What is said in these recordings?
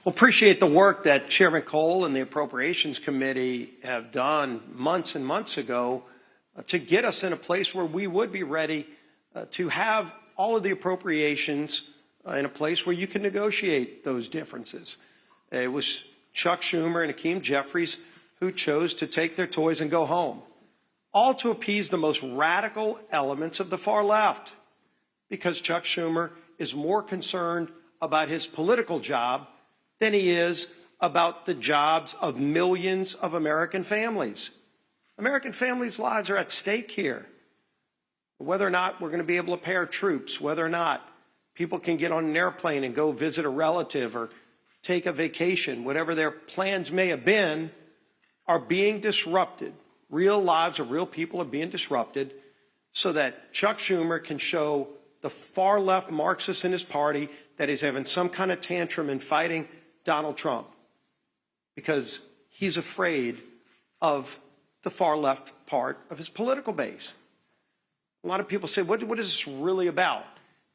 Well, appreciate the work that Chairman Cole and the Appropriations Committee have done months and months ago to get us in a place where we would be ready to have all of the appropriations in a place where you can negotiate those differences. It was Chuck Schumer and Hakeem Jeffries who chose to take their toys and go home, all to appease the most radical elements of the far left, because Chuck Schumer is more concerned about his political job than he is about the jobs of millions of American families. American families' lives are at stake here. Whether or not we're going to be able to pay our troops, whether or not people can get on an airplane and go visit a relative or take a vacation, whatever their plans may have been, are being disrupted. Real lives of real people are being disrupted so that Chuck Schumer can show the far left Marxists in his party that he's having some kind of tantrum and fighting Donald Trump because he's afraid of the far left part of his political base. A lot of people say, what is this really about?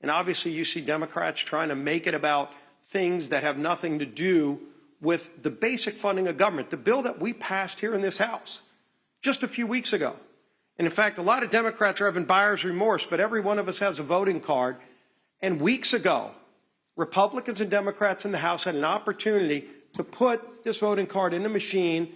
And obviously you see Democrats trying to make it about things that have nothing to do with the basic funding of government, the bill that we passed here in this House just a few weeks ago. And in fact, a lot of Democrats are having buyer's remorse, but every one of us has a voting card. And weeks ago, Republicans and Democrats in the House had an opportunity to put this voting card in the machine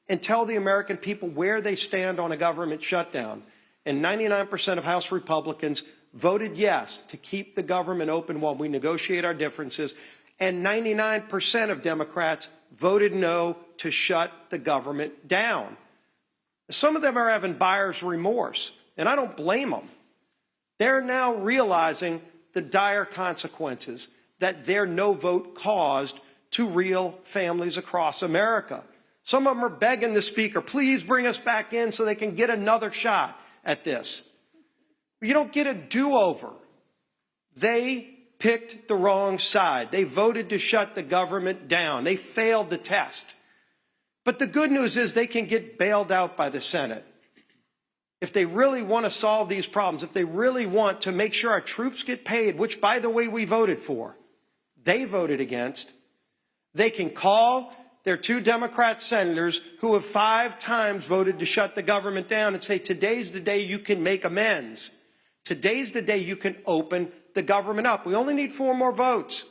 and tell the American people where they stand on a government shutdown. And 99% of House Republicans voted yes to keep the government open while we negotiate our differences. And 99% of Democrats voted no to shut the government down. Some of them are having buyer's remorse, and I don't blame them. They're now realizing the dire consequences that their no vote caused to real families across America. Some of them are begging the Speaker, please bring us back in so they can get another shot at this. You don't get a do-over. They picked the wrong side. They voted to shut the government down. They failed the test. But the good news is they can get bailed out by the Senate. If they really want to solve these problems, if they really want to make sure our troops get paid, which, by the way, we voted for, they voted against, they can call their 2 Democrat senators who have 5 times voted to shut the government down and say, today's the day you can make amends. Today's the day you can open the government up. We only need 4 more votes.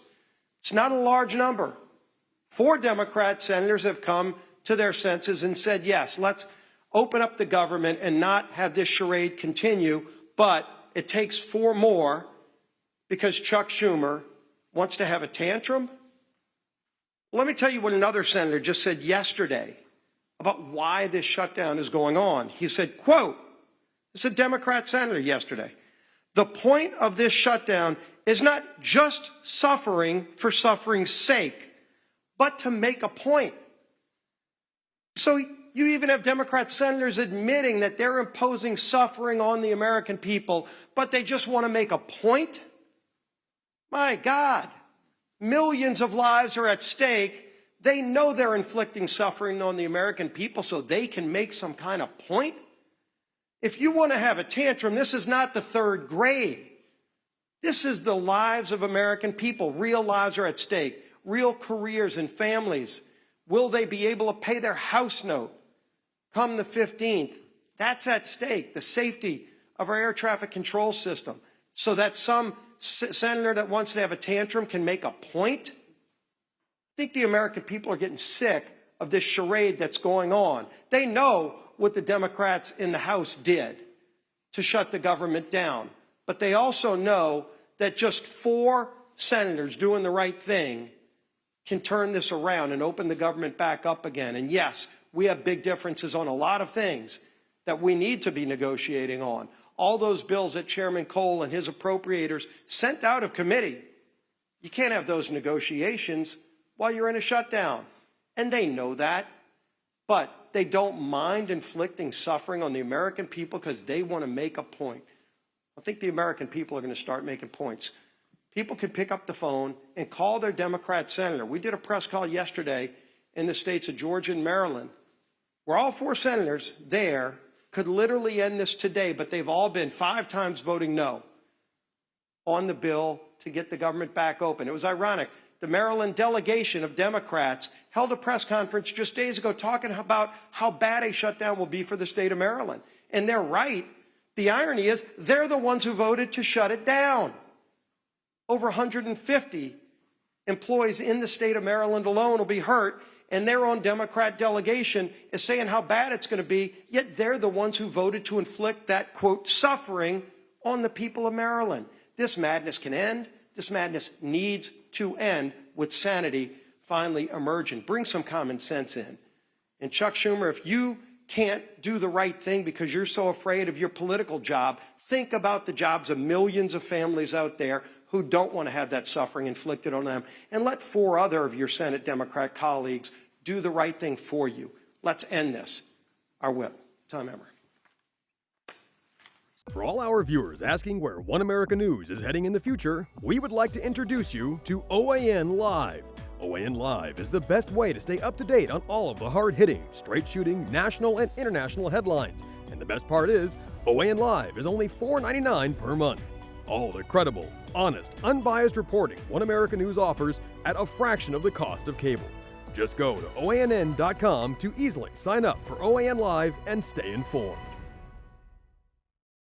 It's not a large number. 4 Democrat senators have come to their senses and said, yes, let's open up the government and not have this charade continue, but it takes 4 more because Chuck Schumer wants to have a tantrum. Let me tell you what another senator just said yesterday about why this shutdown is going on. He said, quote, it's a Democrat senator yesterday, the point of this shutdown is not just suffering for suffering's sake, but to make a point. So you even have Democrat senators admitting that they're imposing suffering on the American people, but they just want to make a point? My God, millions of lives are at stake. They know they're inflicting suffering on the American people so they can make some kind of point. If you want to have a tantrum, this is not the 3rd grade. This is the lives of American people. Real lives are at stake, real careers and families. Will they be able to pay their house note come the 15th? That's at stake, the safety of our air traffic control system, so that some senator that wants to have a tantrum can make a point. I think the American people are getting sick of this charade that's going on. They know what the Democrats in the House did to shut the government down, but they also know that just 4 senators doing the right thing can turn this around and open the government back up again. And yes, we have big differences on a lot of things that we need to be negotiating on. All those bills that Chairman Cole and his appropriators sent out of committee, you can't have those negotiations while you're in a shutdown. And they know that, but they don't mind inflicting suffering on the American people because they want to make a point. I think the American people are going to start making points. People can pick up the phone and call their Democrat senator. We did a press call yesterday in the states of Georgia and Maryland, where all 4 senators there could literally end this today, but they've all been 5 times voting no on the bill to get the government back open. It was ironic. the Maryland delegation of Democrats, held a press conference just days ago talking about how bad a shutdown will be for the state of Maryland. And they're right. The irony is they're the ones who voted to shut it down. Over 150 employees in the state of Maryland alone will be hurt, and their own Democrat delegation is saying how bad it's going to be, yet they're the ones who voted to inflict that, quote, suffering on the people of Maryland. This madness can end. This madness needs to end with sanity finally emerging. Bring some common sense in. And Chuck Schumer, if you can't do the right thing because you're so afraid of your political job, think about the jobs of millions of families out there who don't want to have that suffering inflicted on them. And let 4 other of your Senate Democrat colleagues do the right thing for you. Let's end this. Our whip. Tom Emmer. For all our viewers asking where One America News is heading in the future, we would like to introduce you to OAN Live. OAN Live is the best way to stay up to date on all of the hard-hitting, straight-shooting, national and international headlines. And the best part is, OAN Live is only $4.99 per month. All the credible, honest, unbiased reporting One America News offers at a fraction of the cost of cable. Just go to OANN.com to easily sign up for OAN Live and stay informed.